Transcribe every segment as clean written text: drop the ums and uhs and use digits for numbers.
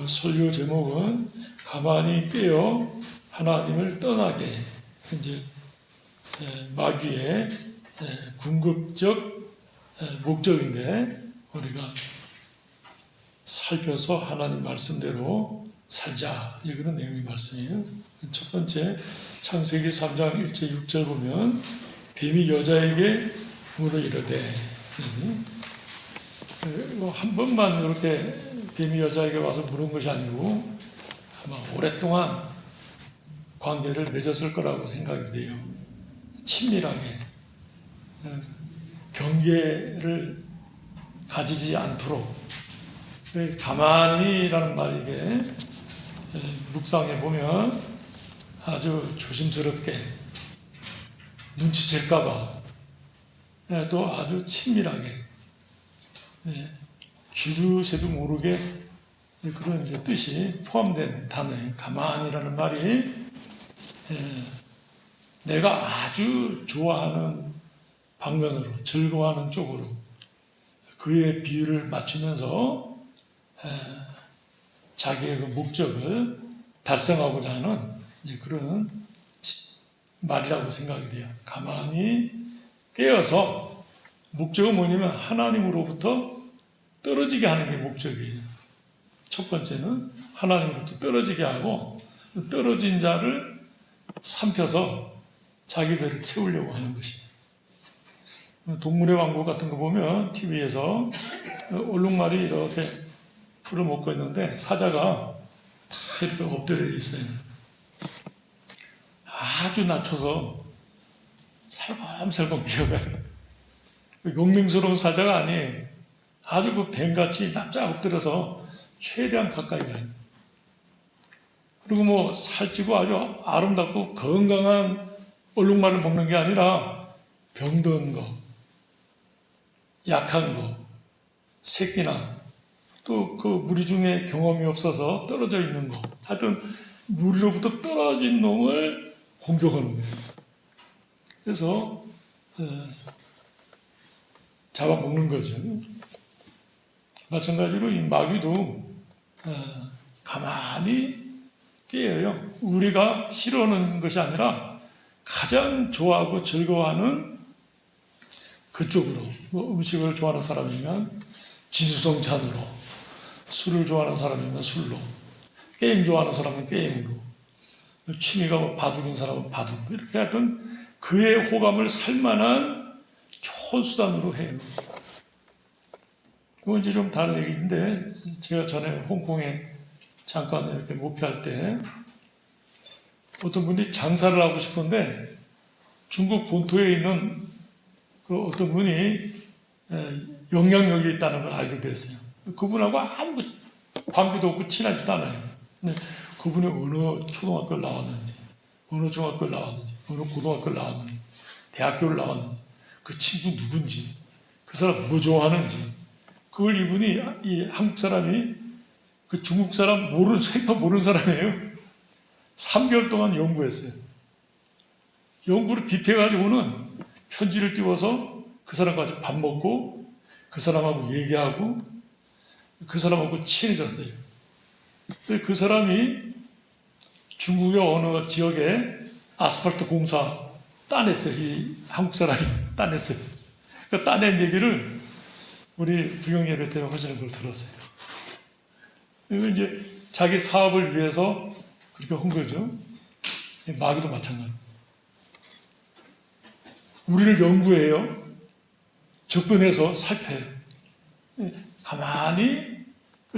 설교 제목은 가만히 깨어 하나님을 떠나게. 이제 마귀의 궁극적 목적인데 우리가 살펴서 하나님 말씀대로 살자. 그런 내용의 말씀이에요. 첫 번째 창세기 3장 1절 6절 보면 뱀이 여자에게 물어 이르되, 한 번만 이렇게 뱀이 여자에게 와서 물은 것이 아니고 아마 오랫동안 관계를 맺었을 거라고 생각이 돼요. 친밀하게 경계를 가지지 않도록. 가만히라는 말이게 묵상해 보면 아주 조심스럽게 눈치챌까봐 또 아주 친밀하게 귀도 새도 모르게 그런 이제 뜻이 포함된 단어예요. 가만히라는 말이 내가 아주 좋아하는 방면으로, 즐거워하는 쪽으로 그의 비유를 맞추면서 자기의 그 목적을 달성하고자 하는 이제 그런 말이라고 생각이 돼요. 가만히 깨어서 목적은 뭐냐면 하나님으로부터 떨어지게 하는 게 목적이에요. 첫 번째는 하나님으로부터 떨어지게 하고 떨어진 자를 삼켜서 자기 배를 채우려고 하는 것이에요. 동물의 왕국 같은 거 보면 TV에서 얼룩말이 이렇게 풀을 먹고 있는데 사자가 다 이렇게 엎드려 있어요. 아주 낮춰서 살금살금 기어가요. 용맹스러운 사자가 아니에요. 아주 그 뱀같이 납작 엎드려서 최대한 가까이 가요. 그리고 뭐 살찌고 아주 아름답고 건강한 얼룩말을 먹는 게 아니라 병든 거, 약한 거, 새끼나 또 그 무리 중에 경험이 없어서 떨어져 있는 거, 하여튼 무리로부터 떨어진 놈을 공격하는 거예요. 그래서 잡아먹는 거죠. 마찬가지로 이 마귀도 가만히 깨어요. 우리가 싫어하는 것이 아니라 가장 좋아하고 즐거워하는 그쪽으로, 뭐 음식을 좋아하는 사람이면 지수성찬으로, 술을 좋아하는 사람이면 술로, 게임 좋아하는 사람은 게임으로, 취미가 뭐 바둑인 사람은 바둑, 이렇게 하여튼 그의 호감을 살만한 좋은 수단으로 해요. 그건 이제 좀 다른 얘기인데, 제가 전에 홍콩에 잠깐 이렇게 목회할 때 어떤 분이 장사를 하고 싶은데 중국 본토에 있는 그 어떤 분이 영향력이 있다는 걸 알게 됐어요. 그분하고 아무 관계도 없고 친하지도 않아요. 근데 그분이 어느 초등학교를 나왔는지, 어느 중학교를 나왔는지, 어느 고등학교를 나왔는지, 대학교를 나왔는지, 그 친구 누군지, 그 사람 뭐 좋아하는지, 그걸 이분이, 이 한국 사람이 그 중국 사람 생판 모르는 사람이에요. 3개월 동안 연구했어요. 연구를 딥해가지고는 편지를 띄워서 그 사람과 밥 먹고 그 사람하고 얘기하고 그 사람하고 친해졌어요. 그 사람이 중국의 어느 지역에 아스팔트 공사 따냈어요. 이 한국 사람이 따냈어요. 그 따낸 얘기를 우리 부경예배 때 하시는 걸 들었어요. 이거 이제 자기 사업을 위해서 그렇게 한 거죠. 마귀도 마찬가지입니다. 우리를 연구해요. 접근해서 살펴요. 가만히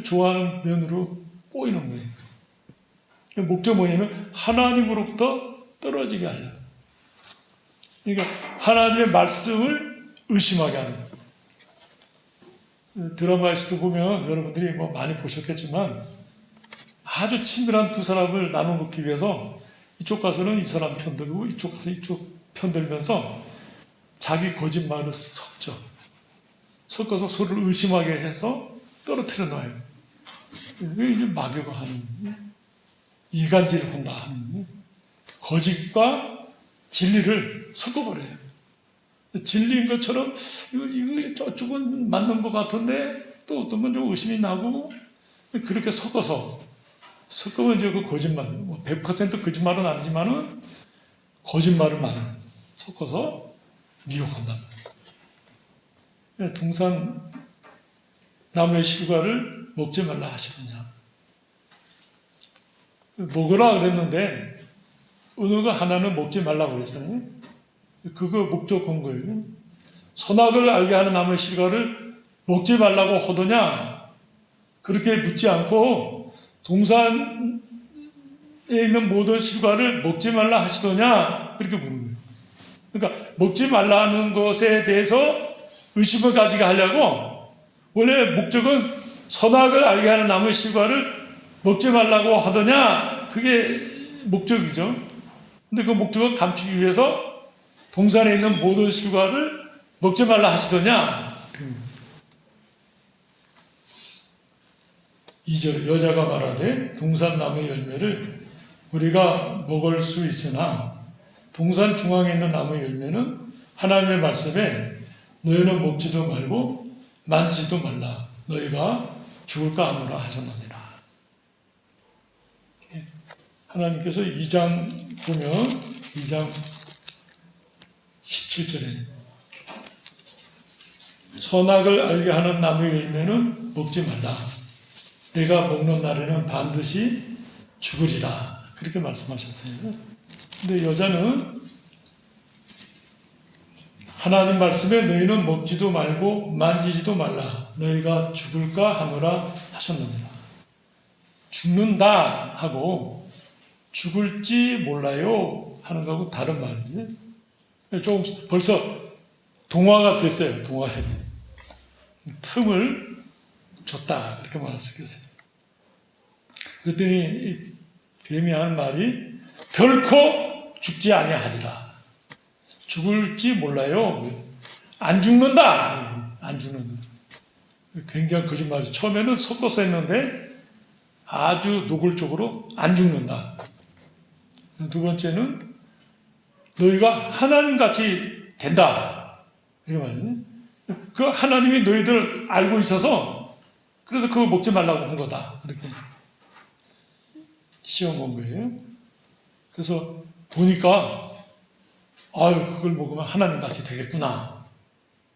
좋아하는 면으로 꼬이는 거예요. 목적 뭐냐면 하나님으로부터 떨어지게 하려. 그러니까 하나님의 말씀을 의심하게 하는 거예요. 드라마에서도 보면 여러분들이 뭐 많이 보셨겠지만 아주 친밀한 두 사람을 나눠놓기 위해서 이쪽 가서는 이 사람 편들고 이쪽 가서 이쪽 편들면서 자기 거짓말을 섞어서 서로를 의심하게 해서 떨어뜨려 놔요. 이게 마귀가 하는 이간질을 한다 하는 거짓과 진리를 섞어버려요. 진리인 것처럼 이거 저쪽은 맞는 것 같은데 또 어떤 건 좀 의심이 나고 그렇게 섞으면 이제 그 거짓말, 100% 거짓말은 아니지만은 거짓말을 많이 섞어서 미혹한다. 동산 나무의 실과를 먹지 말라 하시느냐. 먹으라 그랬는데 어느 거 하나는 먹지 말라고 그랬잖아요. 그거 목적한 거예요. 선악을 알게 하는 나무의 실과를 먹지 말라고 하더냐? 그렇게 묻지 않고 동산에 있는 모든 실과를 먹지 말라 하시더냐? 그렇게 묻는 거예요. 그러니까 먹지 말라는 것에 대해서 의심을 가지게 하려고 원래 목적은 선악을 알게 하는 나무의 실과를 먹지 말라고 하더냐? 그게 목적이죠. 근데 그 목적을 감추기 위해서 동산에 있는 모든 실과를 먹지 말라 하시더냐? 2절 여자가 말하되 동산 나무의 열매를 우리가 먹을 수 있으나 동산 중앙에 있는 나무의 열매는 하나님의 말씀에 너희는 먹지도 말고 만지지도 말라 너희가 죽을까 하노라 하셨느니라. 하나님께서 2장 보면 2장 17절에 선악을 알게 하는 나무의 열매는 먹지 말라. 내가 먹는 날에는 반드시 죽으리라. 그렇게 말씀하셨어요. 근데 여자는 하나님 말씀에 너희는 먹지도 말고 만지지도 말라. 너희가 죽을까 하노라 하셨느니라. 죽는다 하고 죽을지 몰라요 하는 거하고 다른 말이지. 좀 벌써 동화가 됐어요. 동화가 됐어요. 틈을 줬다. 그렇게 말할 수 있겠어요. 그랬더니 뱀이 하는 말이 결코 죽지 아니하리라. 죽을지 몰라요. 안 죽는다. 안 죽는다. 굉장히 거짓말이죠. 처음에는 섞어서 했는데 아주 노골적으로 안 죽는다. 두 번째는 너희가 하나님같이 된다. 이렇게 말이에요. 그 하나님이 너희들 알고 있어서 그래서 그거 먹지 말라고 한 거다. 이렇게 시험 본 거예요. 그래서 보니까 아유 그걸 먹으면 하나님같이 되겠구나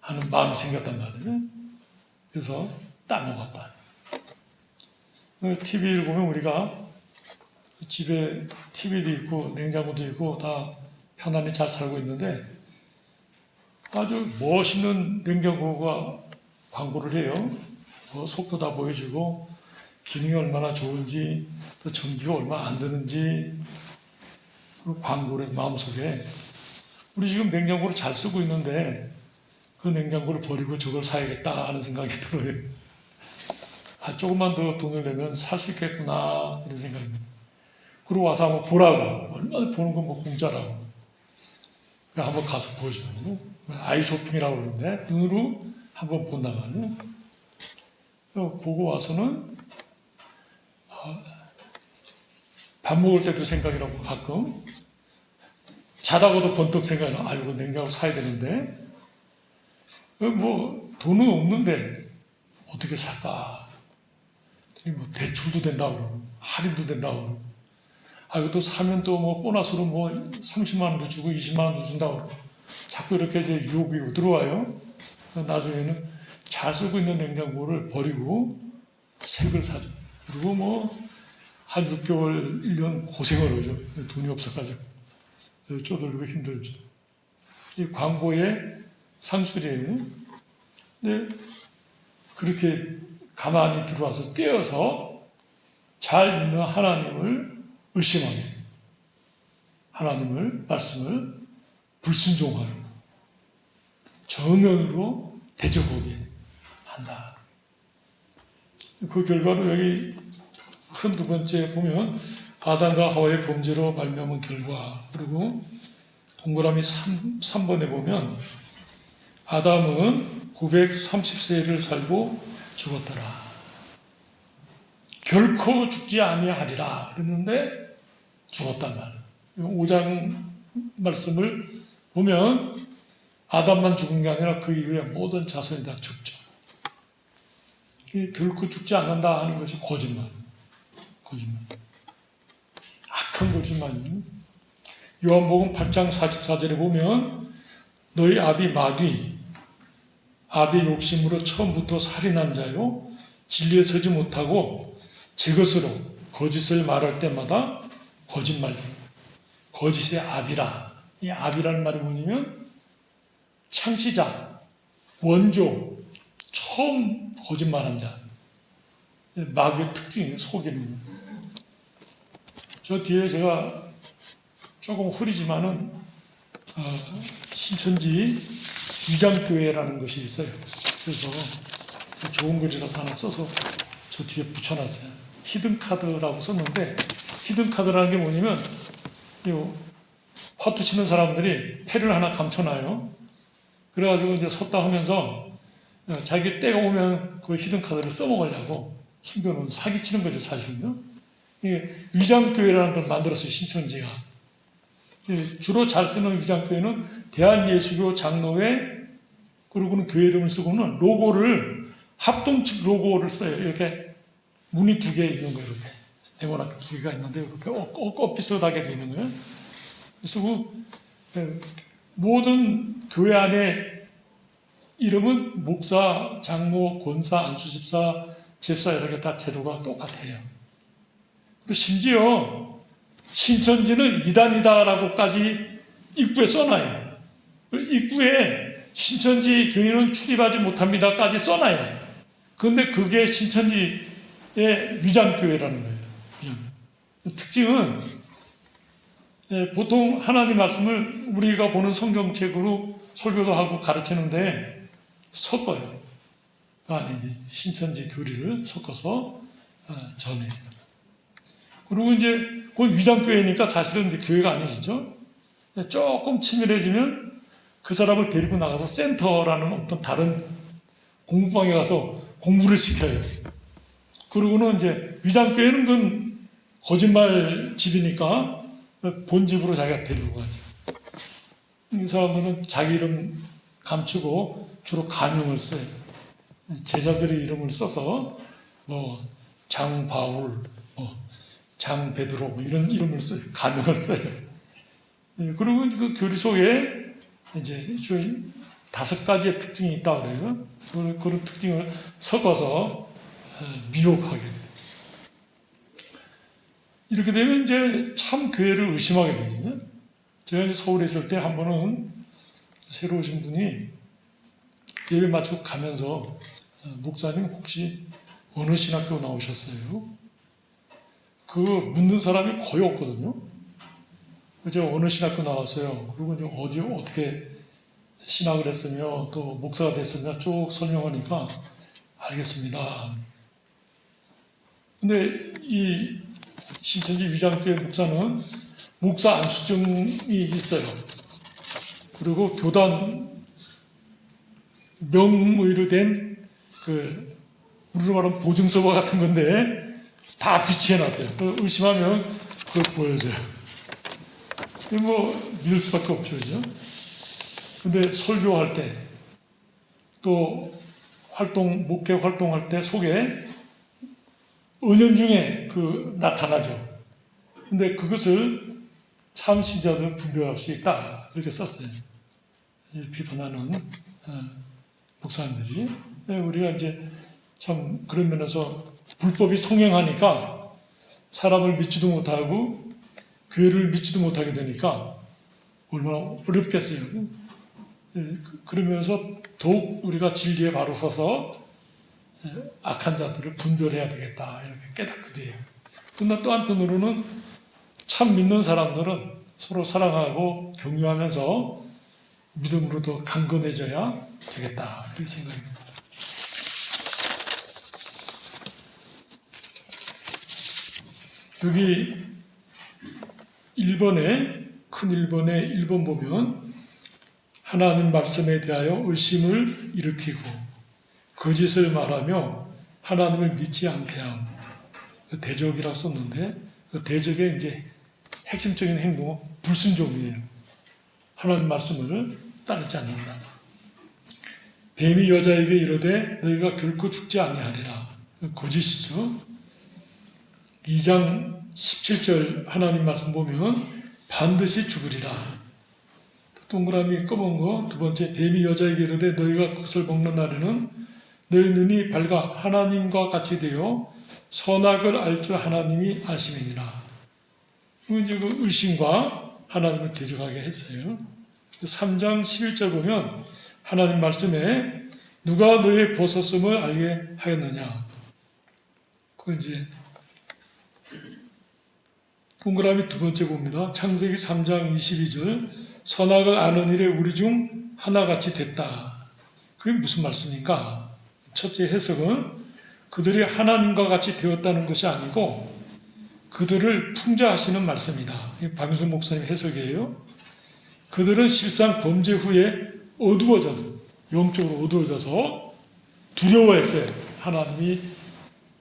하는 마음이 생겼단 말이에요. 그래서 따먹었다. TV를 보면 우리가 집에 TV도 있고 냉장고도 있고 다 편안히 잘 살고 있는데 아주 멋있는 냉장고가 광고를 해요. 속도 다 보여주고 기능이 얼마나 좋은지 또 전기가 얼마 안 드는지 그 광고를 마음속에 우리 지금 냉장고를 잘 쓰고 있는데 그 냉장고를 버리고 저걸 사야겠다 하는 생각이 들어요. 아, 조금만 더 돈을 내면 살 수 있겠구나 이런 생각입니다. 그리고 와서 한번 보라고. 얼마나 보는 건 뭐 공짜라고. 한번 가서 보여줘요. 아이 쇼핑이라고 그러는데 눈으로 한번 본단 말이에요. 보고 와서는 밥 먹을 때도 생각이 나고 가끔 자다가도 번뜩 생각이 나. 이거 냉장고 사야 되는데 뭐 돈은 없는데 어떻게 살까? 뭐 대출도 된다고 그러고 할인도 된다고 그러고 이것도 사면 또 뭐 보너스로 뭐 30만 원도 주고 20만 원도 준다고 그러고 자꾸 이렇게 이제 유혹이 들어와요. 나중에는 잘 쓰고 있는 냉장고를 버리고 새 걸 사죠. 그리고 뭐 한 6개월, 1년 고생을 하죠. 돈이 없어가지고. 쪼들고 힘들죠. 이 광고의 산술이에요. 근데 그렇게 가만히 들어와서 깨어서 잘 믿는 하나님을 의심하게, 하나님을, 말씀을 불순종하게, 정면으로 대적하게 한다. 그 결과로 여기 큰 두 번째 보면 아담과 하와의 범죄로 말미암은 결과, 그리고 동그라미 3번에 보면 아담은 930세를 살고 죽었더라. 결코 죽지 아니하리라 그랬는데 죽었단 말이에요. 5장 말씀을 보면 아담만 죽은 게 아니라 그 이후에 모든 자손이 다 죽죠. 결코 죽지 않는다 하는 것이 거짓말. 악한 거짓말이에요. 요한복음 8장 44절에 보면 너희 아비 마귀, 아비의 욕심으로 처음부터 살인한 자요, 진리에 서지 못하고 제 것으로 거짓을 말할 때마다 거짓말쟁이, 거짓의 아비라. 이 아비라는 말이 뭐냐면 창시자, 원조, 처음 거짓말한 자. 마귀의 특징이에요. 속이는 거. 저 뒤에 제가 조금 흐리지만은 신천지 위장교회라는 것이 있어요. 그래서 좋은 글이라서 하나 써서 저 뒤에 붙여놨어요. 히든카드라고 썼는데, 히든카드라는 게 뭐냐면 화투 치는 사람들이 패를 하나 감춰놔요. 그래가지고 이제 섰다 하면서 자기 때가 오면 그 히든카드를 써먹으려고 숨겨놓은 사기치는 거죠, 사실은요. 위장교회라는 걸 만들었어요, 신천지가. 주로 잘 쓰는 위장교회는 대한예수교 장로회, 그리고는 교회 이름을 쓰고는 로고를, 합동측 로고를 써요. 이렇게 문이 두 개 있는 거예요, 이렇게. 네모나게 두 개가 있는데, 이렇게 엇비슷하게 되어 있는 거예요. 그래서 모든 교회 안에 이름은 목사, 장로, 권사, 안수집사, 집사 이렇게 다 제도가 똑같아요. 또 심지어 신천지는 이단이다라고까지 입구에 써놔요. 입구에 신천지 교인은 출입하지 못합니다까지 써놔요. 그런데 그게 신천지의 위장교회라는 거예요. 특징은 보통 하나님 말씀을 우리가 보는 성경책으로 설교도 하고 가르치는데 섞어요. 그 안에 이제 신천지 교리를 섞어서 전해요. 그리고 이제 그건 위장교회니까 사실은 이제 교회가 아니시죠. 조금 치밀해지면 그 사람을 데리고 나가서 센터라는 어떤 다른 공부방에 가서 공부를 시켜요. 그리고는 이제 위장교회는 그건 거짓말 집이니까 본집으로 자기가 데리고 가죠. 이 사람들은 자기 이름 감추고 주로 가명을 써요. 제자들의 이름을 써서 뭐 장바울, 장베드로 이런 이름을 써요. 가명을 써요. 그리고 그 교리 속에 이제 5가지의 특징이 있다고 그래요. 그런 특징을 섞어서 미혹하게 돼요. 이렇게 되면 이제 참 교회를 의심하게 되거든요. 제가 서울에 있을 때 한 번은 새로 오신 분이 예배 마치고 가면서 목사님 혹시 어느 신학교 나오셨어요? 그 묻는 사람이 거의 없거든요. 제가 어느 신학교 나왔어요. 그리고 이제 어디 어떻게 신학을 했으며 또 목사가 됐으며 쭉 설명하니까 알겠습니다. 근데 이 신천지 위장교회 목사는 목사 안수증이 있어요. 그리고 교단 명의로 된 우리로 말하면 보증서와 같은 건데 다 비치해놨대요. 의심하면 그걸 보여줘요. 뭐 믿을 수밖에 없죠, 그죠? 근데 설교할 때 또 목회 활동할 때 속에 은연중에 나타나죠. 근데 그것을 참 신자들은 분별할 수 있다. 그렇게 썼어요. 비판하는 목사님들이. 우리가 이제 참 그런 면에서 불법이 성행하니까 사람을 믿지도 못하고 교회를 믿지도 못하게 되니까 얼마나 어렵겠어요. 그러면서 더욱 우리가 진리에 바로 서서 악한 자들을 분별해야 되겠다 이렇게 깨닫게 돼요. 그러나 또 한편으로는 참 믿는 사람들은 서로 사랑하고 격려하면서 믿음으로 더 강건해져야 되겠다 이렇게 생각합니다. 여기 1번에 큰 1번에 1번 보면 하나님 말씀에 대하여 의심을 일으키고 거짓을 말하며 하나님을 믿지 않게 함. 대적이라고 썼는데 그 대적의 이제 핵심적인 행동은 불순종이에요. 하나님 말씀을 따르지 않는다. 뱀이 여자에게 이르되 너희가 결코 죽지 아니하리라. 거짓이죠. 2장 17절 하나님 말씀 보면 반드시 죽으리라. 동그라미 검은 거 두 번째, 뱀이 여자에게 이르되 너희가 그것을 먹는 날에는 너희 눈이 밝아 하나님과 같이 되어 선악을 알 줄 하나님이 아심이니라. 이건 이제 그 의심과 하나님을 대적하게 했어요. 3장 11절 보면 하나님 말씀에 누가 너의 벗었음을 알게 하였느냐. 그 이제 동그라미 두 번째 봅니다. 창세기 3장 22절 선악을 아는 일에 우리 중 하나같이 됐다. 그게 무슨 말씀입니까? 첫째 해석은 그들이 하나님과 같이 되었다는 것이 아니고 그들을 풍자하시는 말씀이다. 박윤선 목사님 해석이에요. 그들은 실상 범죄 후에 어두워져서, 영적으로 어두워져서 두려워했어요. 하나님이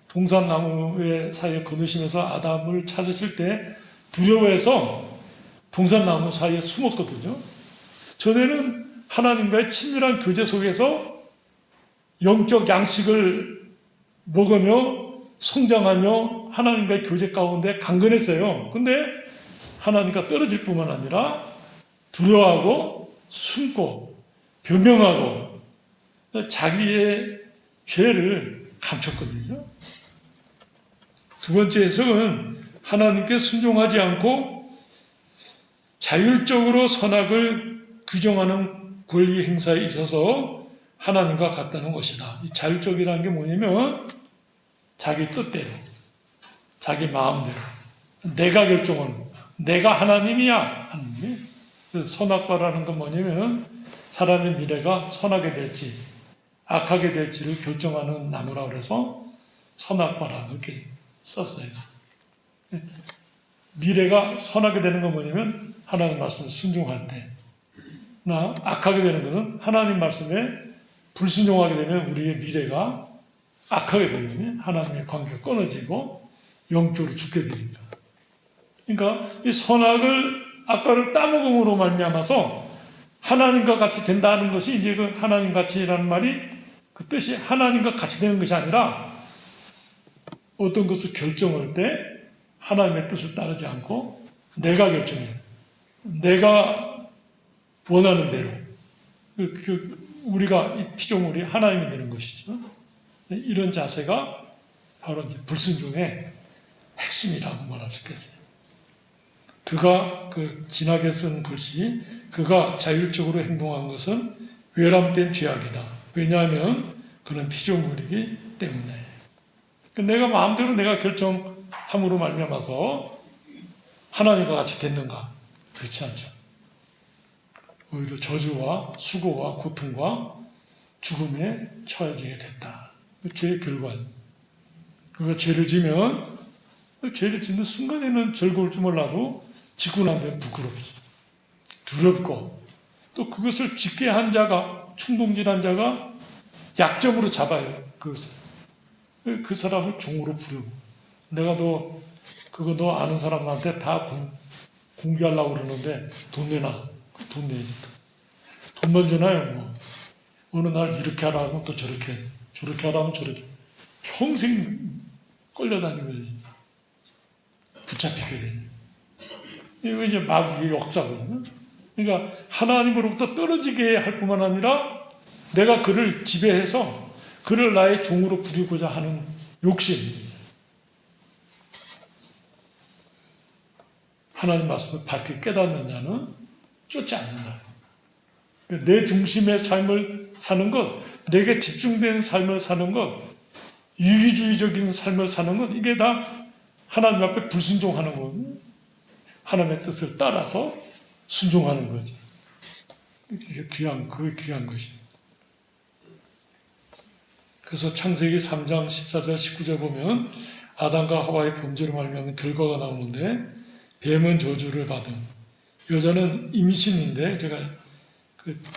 동산나무의 사이에 거느시면서 아담을 찾으실 때 두려워해서 동산나무 사이에 숨었거든요. 전에는 하나님과의 친밀한 교제 속에서 영적 양식을 먹으며 성장하며 하나님과의 교제 가운데 강건했어요. 근데 하나님과 떨어질 뿐만 아니라 두려워하고 숨고 변명하고 자기의 죄를 감췄거든요. 두 번째 해석은 하나님께 순종하지 않고 자율적으로 선악을 규정하는 권리 행사에 있어서 하나님과 같다는 것이다. 이 자율적이라는 게 뭐냐면 자기 뜻대로, 자기 마음대로, 내가 결정하는, 내가 하나님이야 하는 게 선악과라는 건 뭐냐면 사람의 미래가 선하게 될지 악하게 될지를 결정하는 나무라 그래서 선악과라 그렇게 썼어요. 미래가 선하게 되는 건 뭐냐면 하나님 말씀에 순종할 때, 나 악하게 되는 것은 하나님 말씀에 불순종하게 되면 우리의 미래가 악하게 되면 하나님의 관계가 끊어지고 영적으로 죽게 됩니다. 그러니까 이 선악을 악과를 따먹음으로 말미암아서 하나님과 같이 된다는 것이 이제 그 하나님 같이라는 말이 그 뜻이 하나님과 같이 되는 것이 아니라 어떤 것을 결정할 때 하나님의 뜻을 따르지 않고 내가 결정해요. 내가 원하는 대로 우리가 이 피조물이 하나님이 되는 것이죠. 이런 자세가 바로 이제 불순종의 핵심이라고 말할 수 있겠어요. 그가 진하게 쓴 글씨, 그가 자율적으로 행동한 것은 외람된 죄악이다. 왜냐하면 그는 피조물이기 때문에. 내가 마음대로 내가 결정함으로 말미암아서 하나님과 같이 됐는가? 그렇지 않죠. 오히려 저주와 수고와 고통과 죽음에 처해지게 됐다. 죄의 결과입니다. 그가 죄를 지면 죄를 짓는 순간에는 즐거울 줄 몰라도 짓고 난 뒤에 부끄럽지. 두렵고 또 그것을 짓게 한 자가 충동질한 자가 약점으로 잡아요. 그것을. 그 사람을 종으로 부르고 내가 그거 너 아는 사람한테 다 공개하려고 그러는데 돈 내놔. 돈 내니까. 돈만 주나요? 뭐. 어느 날 이렇게 하라고 또 저렇게 하라면 저렇게. 평생 끌려다니면 붙잡히게 되니. 이거 이제 마귀의 역사거든요. 그러니까 하나님으로부터 떨어지게 할 뿐만 아니라 내가 그를 지배해서 그를 나의 종으로 부리고자 하는 욕심. 하나님 말씀을 밝게 깨닫는 자는 쫓지 않는다. 내 중심의 삶을 사는 것, 내게 집중된 삶을 사는 것, 이기주의적인 삶을 사는 것, 이게 다 하나님 앞에 불순종하는 거거든요. 하나님의 뜻을 따라서 순종하는 거죠. 그게 그게 귀한 것이에요. 그래서 창세기 3장 14절 19절 보면 아담과 하와의 범죄로 말미암은 결과가 나오는데 뱀은 저주를 받은 여자는 임신인데 제가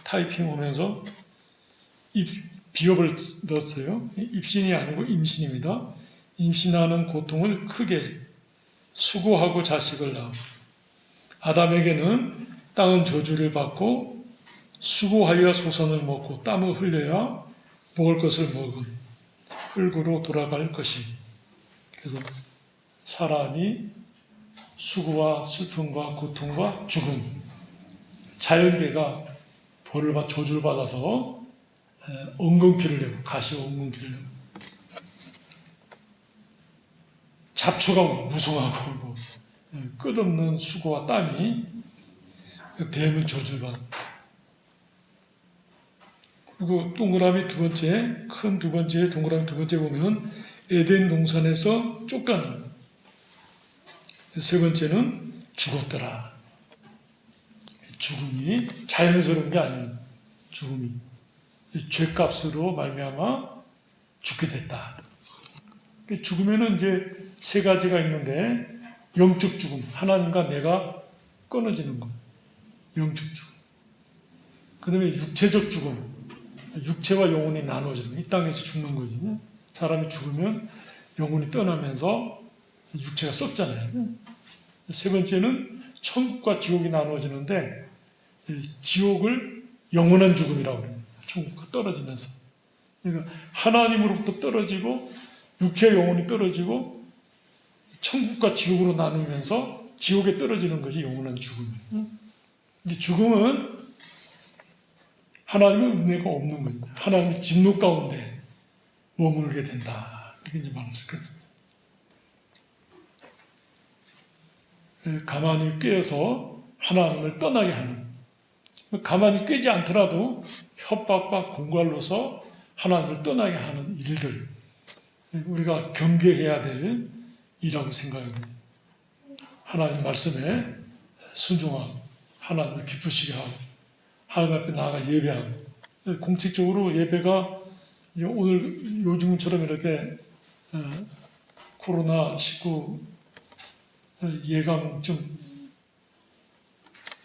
타이핑 오면서 비읍을 넣었어요. 입신이 아니고 임신입니다. 임신하는 고통을 크게 수고하고 자식을 낳아. 아담에게는 땅은 저주를 받고 수고하여 소선을 먹고 땀을 흘려야 먹을 것을 먹은 흙으로 돌아갈 것이. 그래서 사람이 수고와 슬픔과 고통과 죽음, 자연계가 벌을 받 저주를 받아서 엉겅퀴를 내고 가시와 엉겅퀴를 내고 잡초가 무성하고 뭐 끝없는 수고와 땀이 뱀은 저주를 받고, 그리고 동그라미 두 번째, 큰 두 번째, 동그라미 두 번째 보면 에덴 동산에서 쫓겨난, 세 번째는 죽었더라. 죽음이 자연스러운 게 아니에요. 죽음이 죄값으로 말미암아 죽게 됐다. 죽음에는 이제 세 가지가 있는데, 영적 죽음, 하나님과 내가 끊어지는 것, 영적 죽음. 그 다음에 육체적 죽음, 육체와 영혼이 나눠지는 것, 이 땅에서 죽는 거지. 사람이 죽으면 영혼이 떠나면서 육체가 썩잖아요. 세 번째는 천국과 지옥이 나눠지는데, 지옥을 영원한 죽음이라고 그래요. 천국과 떨어지면서. 그러니까 하나님으로부터 떨어지고 육체의 영혼이 떨어지고 천국과 지옥으로 나누면서 지옥에 떨어지는 것이 영원한 죽음이에요. 이 죽음은 하나님의 은혜가 없는 거예요. 하나님의 진노 가운데 머물게 된다. 이렇게 이제 말할 수 있겠습니다. 가만히 꾀어서 하나님을 떠나게 하는, 가만히 꾀지 않더라도 협박과 공갈로서 하나님을 떠나게 하는 일들, 우리가 경계해야 될 일이라고 생각합니다. 하나님 말씀에 순종하고 하나님을 기쁘시게 하고 하나님 앞에 나아가 예배하고, 공식적으로 예배가 오늘 요즘처럼 이렇게 코로나19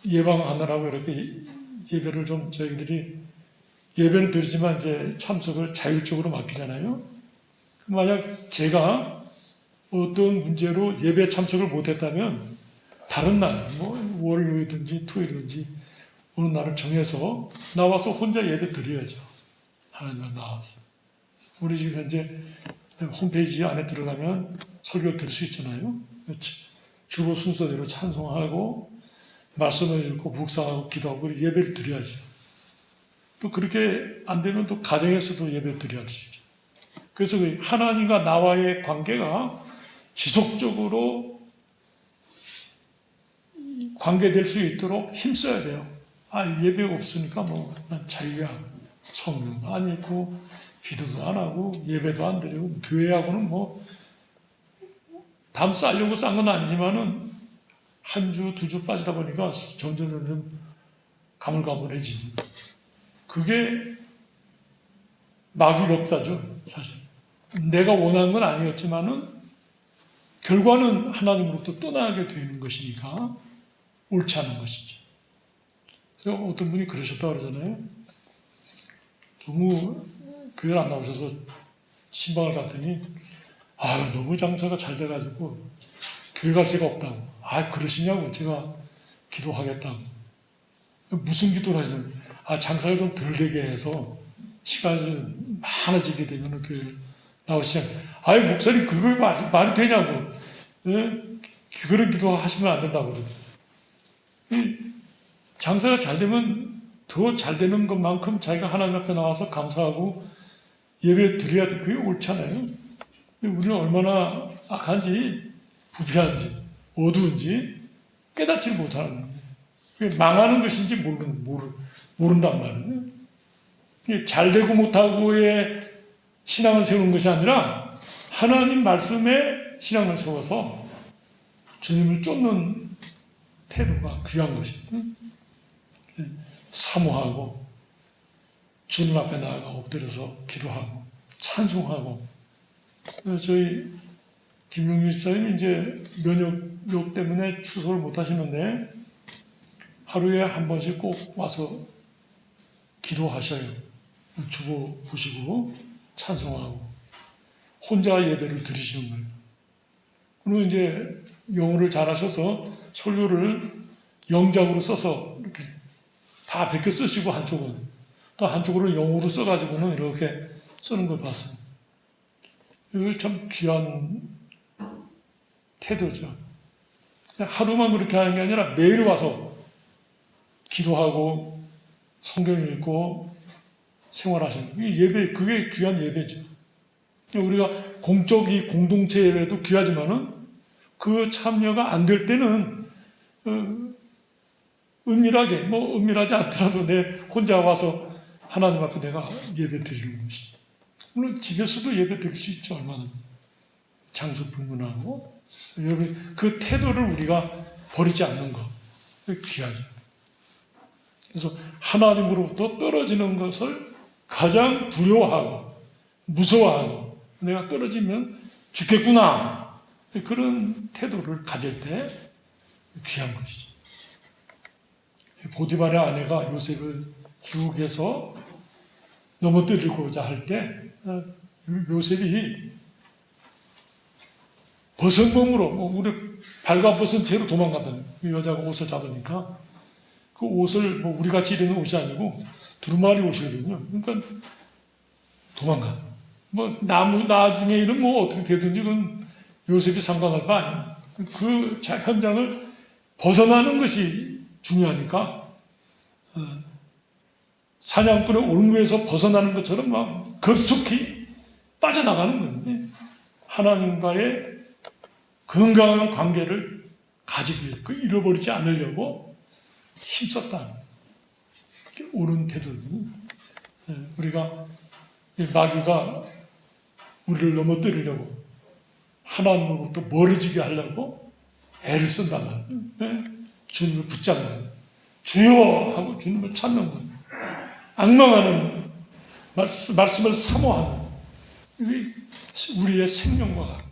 예방하느라고 이렇게 예배를 좀 저희들이 예배는 드리지만 이제 참석을 자율적으로 맡기잖아요. 만약 제가 어떤 문제로 예배 참석을 못했다면 다른 날, 뭐 월요일이든지 토요일이든지 어느 날을 정해서 나와서 혼자 예배 드려야죠. 하나님 앞에 나와서. 우리 지금 현재 홈페이지 안에 들어가면 설교 들을 수 있잖아요. 주로 순서대로 찬송하고 말씀을 읽고 묵상하고 기도하고 예배를 드려야죠. 또 그렇게 안 되면 또 가정에서도 예배 드려야 할 수 있죠. 그래서 하나님과 나와의 관계가 지속적으로 관계될 수 있도록 힘써야 돼요. 예배가 없으니까 난 자유야. 성경도 안 읽고 기도도 안 하고 예배도 안 드리고 교회하고는 담 싸려고 싼 건 아니지만은 한 주, 두 주 빠지다 보니까 점점 가물가물해지지. 그게 마귀 역사죠, 사실. 내가 원하는 건 아니었지만은 결과는 하나님으로부터 떠나게 되는 것이니까 옳지 않은 것이죠. 그래서 어떤 분이 그러셨다고 그러잖아요. 너무 교회를 안 나오셔서 신방을 갔더니 너무 장사가 잘 돼가지고 교회 갈 새가 없다고. 그러시냐고. 제가 기도하겠다고. 무슨 기도를 하시냐고. 장사가 좀 덜 되게 해서 시간이 좀 많아지게 되면 교회를 나오시냐고. 목사님 그거 말이 되냐고. 그런 기도 하시면 안 된다고 그러더라고요. 장사가 잘 되면 더 잘 되는 것만큼 자기가 하나님 앞에 나와서 감사하고 예배 드려야 돼. 그게 옳잖아요. 근데 우리는 얼마나 악한지, 부패한지, 어두운지 깨닫지 못하는 거예요. 그게 망하는 것인지 모른단 말이에요. 잘 되고 못하고의 신앙을 세우는 것이 아니라 하나님 말씀에 신앙을 세워서 주님을 쫓는 태도가 귀한 것이에요. 사모하고 주님 앞에 나아가 엎드려서 기도하고 찬송하고. 저희 김용규 집사님이 이제 면역력 때문에 출석을 못 하시는데 하루에 한 번씩 꼭 와서 기도하셔요. 주보 보시고 찬송하고 혼자 예배를 드리시는 거예요. 그리고 이제 영어를 잘하셔서 설교를 영작으로 써서 이렇게 다 베껴 쓰시고 한쪽은 또 한쪽으로 영어로 써가지고는 이렇게 쓰는 걸 봤어요. 이거 참 귀한 태도죠. 하루만 그렇게 하는 게 아니라 매일 와서 기도하고 성경 읽고 생활하시는 예배, 그게 귀한 예배죠. 우리가 공적 이 공동체 예배도 귀하지만은 그 참여가 안 될 때는 은밀하게 은밀하지 않더라도 내 혼자 와서 하나님 앞에 내가 예배 드리는 것이. 물론 집에서도 예배 드릴 수 있죠. 얼마나 장소 불문하고 그 태도를 우리가 버리지 않는 것 귀하죠. 그래서 하나님으로부터 떨어지는 것을 가장 두려워하고 무서워하고 내가 떨어지면 죽겠구나 그런 태도를 가질 때 귀한 것이죠. 보디발의 아내가 요셉을 유혹해서 넘어뜨리고자 할 때 요셉이 벗은 몸으로 우리 발가벗은 채로 도망가던 여자가 옷을 잡으니까 그 옷을 우리 같이 입는 옷이 아니고 두루마리 옷이거든요. 그러니까 도망가. 나중에 일은 어떻게 되든지 그건 요셉이 상관할 바 아니에요. 그 현장을 벗어나는 것이 중요하니까 사냥꾼의 올무에서 벗어나는 것처럼 막 급속히 빠져나가는 거예요. 하나님과의 건강한 관계를 가지기 위해 잃어버리지 않으려고 힘썼다. 옳은 태도는 우리가 마귀가 우리를 넘어뜨리려고 하나님으로부터 멀어지게 하려고 애를 쓴단 말이에요. 주님을 붙잡는 거예요. 주여 하고 주님을 찾는 거예요. 악망하는 말씀을 사모하는 우리의 생명과 같아요.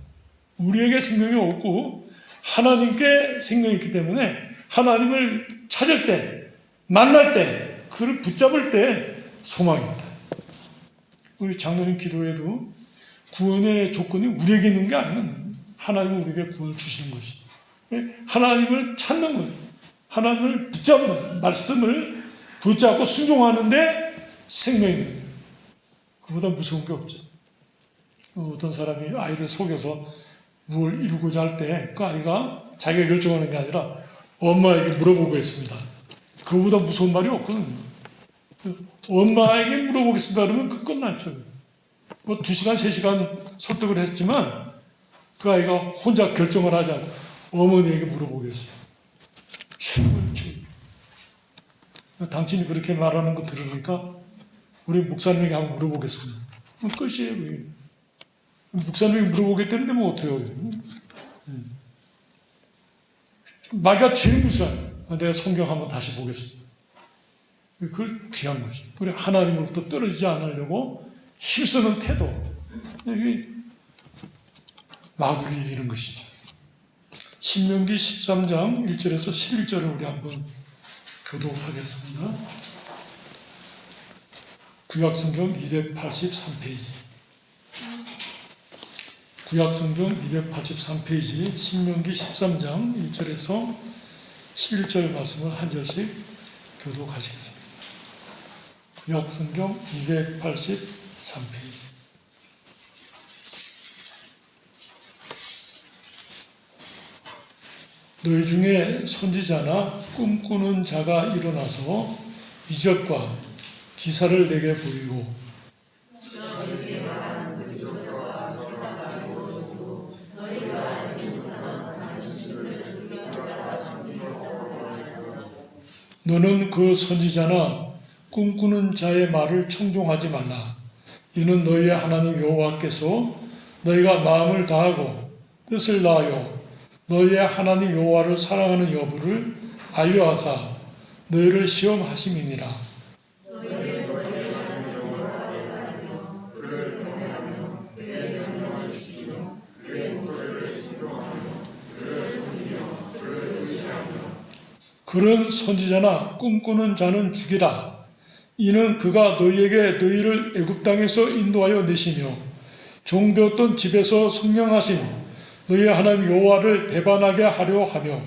우리에게 생명이 없고 하나님께 생명이 있기 때문에 하나님을 찾을 때, 만날 때, 그를 붙잡을 때 소망이 있다. 우리 장로님 기도에도 구원의 조건이 우리에게 있는 게 아니라 하나님은 우리에게 구원을 주시는 것이죠. 하나님을 찾는 것, 하나님을 붙잡는 말씀을 붙잡고 순종하는데 생명이 있는 거예요. 그보다 무서운 게 없죠. 어떤 사람이 아이를 속여서 무엇을 이루고자 할 때 그 아이가 자기가 결정하는 게 아니라 엄마에게 물어보고 했습니다. 그거보다 무서운 말이 없거든요. 엄마에게 물어보겠습니다 그러면 그 끝났죠. 2시간, 3시간 설득을 했지만 그 아이가 혼자 결정을 하지 않고 어머니에게 물어보겠어요. 최고예요, 최고. 당신이 그렇게 말하는 거 들으니까 우리 목사님에게 한번 물어보겠습니다. 끝이에요, 그게. 목사님이 물어보겠다는데 어때요? 마귀가 제일 무서워요. 내가 성경 한번 다시 보겠습니다. 그걸 귀한 것이. 우리 하나님으로부터 떨어지지 않으려고 힘쓰는 태도. 이게 마귀를 이기는 것이죠. 신명기 13장 1절에서 11절을 우리 한번 교독하겠습니다. 구약성경 283페이지. 구약성경 283페이지 신명기 13장 1절에서 11절 말씀을 한 절씩 교독하시겠습니다. 구약성경 283페이지. 너희 중에 선지자나 꿈꾸는 자가 일어나서 이적과 기사를 내게 보이고 너는 그 선지자나 꿈꾸는 자의 말을 청종하지 말라. 이는 너희의 하나님 여호와께서 너희가 마음을 다하고 뜻을 다하여 너희의 하나님 여호와를 사랑하는 여부를 알려하사 너희를 시험하심이니라. 그런 선지자나 꿈꾸는 자는 죽이라. 이는 그가 너희에게 너희를 애굽 땅에서 인도하여 내시며 종되었던 집에서 성령하신 너희 하나님 여호와를 배반하게 하려 하며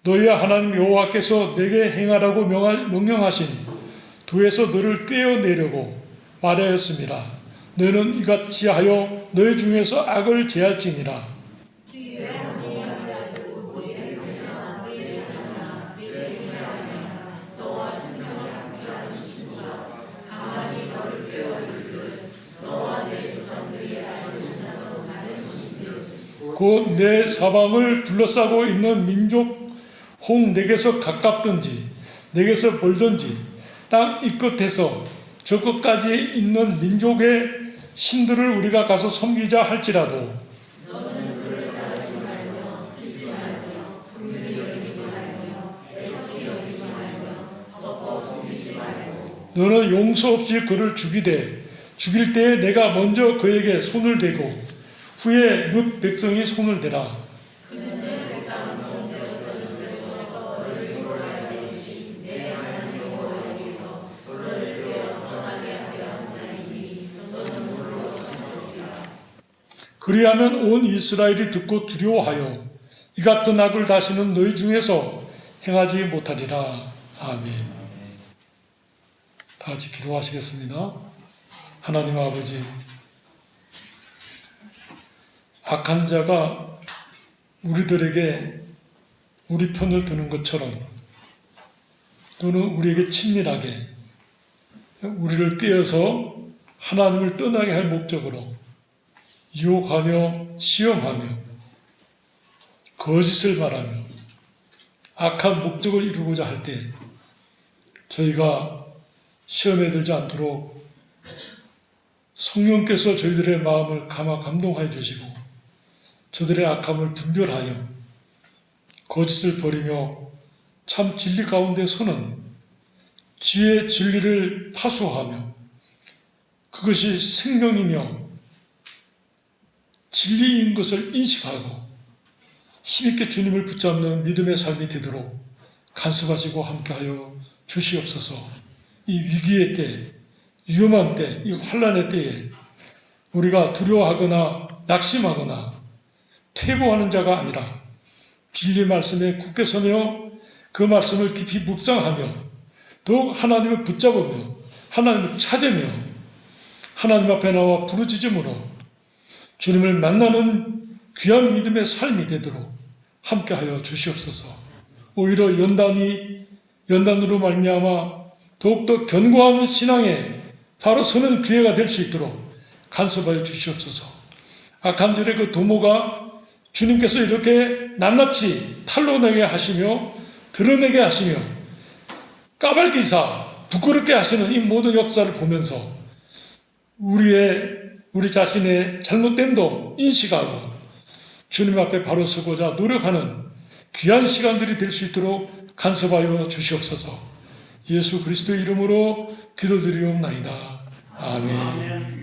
너희의 하나님 여호와께서 내게 행하라고 명령하신 도에서 너를 떼어내려고 말하였습니다. 너희는 이같이 하여 너희 중에서 악을 제할지니라. 곧 내 사방을 둘러싸고 있는 민족 혹 내게서 가깝든지 내게서 멀든지 땅 이 끝에서 저 끝까지 있는 민족의 신들을 우리가 가서 섬기자 할지라도 너는 용서 없이 그를 죽일 때에 내가 먼저 그에게 손을 대고 후에 뭇 백성이 손을 대라. 그리하면 온 이스라엘이 듣고 두려워하여 이 같은 악을 다시는 너희 중에서 행하지 못하리라. 아멘. 다 같이 기도하시겠습니다. 하나님 아버지, 악한 자가 우리들에게 우리 편을 드는 것처럼 또는 우리에게 친밀하게 우리를 꿰어서 하나님을 떠나게 할 목적으로 유혹하며 시험하며 거짓을 말하며 악한 목적을 이루고자 할 때 저희가 시험에 들지 않도록 성령께서 저희들의 마음을 감동하여 주시고 저들의 악함을 분별하여 거짓을 버리며 참 진리 가운데 서는 지혜의 진리를 파수하며 그것이 생명이며 진리인 것을 인식하고 힘있게 주님을 붙잡는 믿음의 삶이 되도록 간섭하시고 함께하여 주시옵소서. 이 위기의 때, 위험한 때, 이 환난의 때에 우리가 두려워하거나 낙심하거나 퇴보하는 자가 아니라 진리 말씀에 굳게 서며 그 말씀을 깊이 묵상하며 더욱 하나님을 붙잡으며 하나님을 찾으며 하나님 앞에 나와 부르짖음으로 주님을 만나는 귀한 믿음의 삶이 되도록 함께하여 주시옵소서. 오히려 연단으로 말미암아 더욱더 견고한 신앙에 바로 서는 기회가 될 수 있도록 간섭하여 주시옵소서. 악한 절의 그 도모가 주님께서 이렇게 낱낱이 탄로내게 하시며 드러내게 하시며 까발기사 부끄럽게 하시는 이 모든 역사를 보면서 우리 자신의 잘못됨도 인식하고 주님 앞에 바로 서고자 노력하는 귀한 시간들이 될 수 있도록 간섭하여 주시옵소서. 예수 그리스도의 이름으로 기도드리옵나이다. 아멘.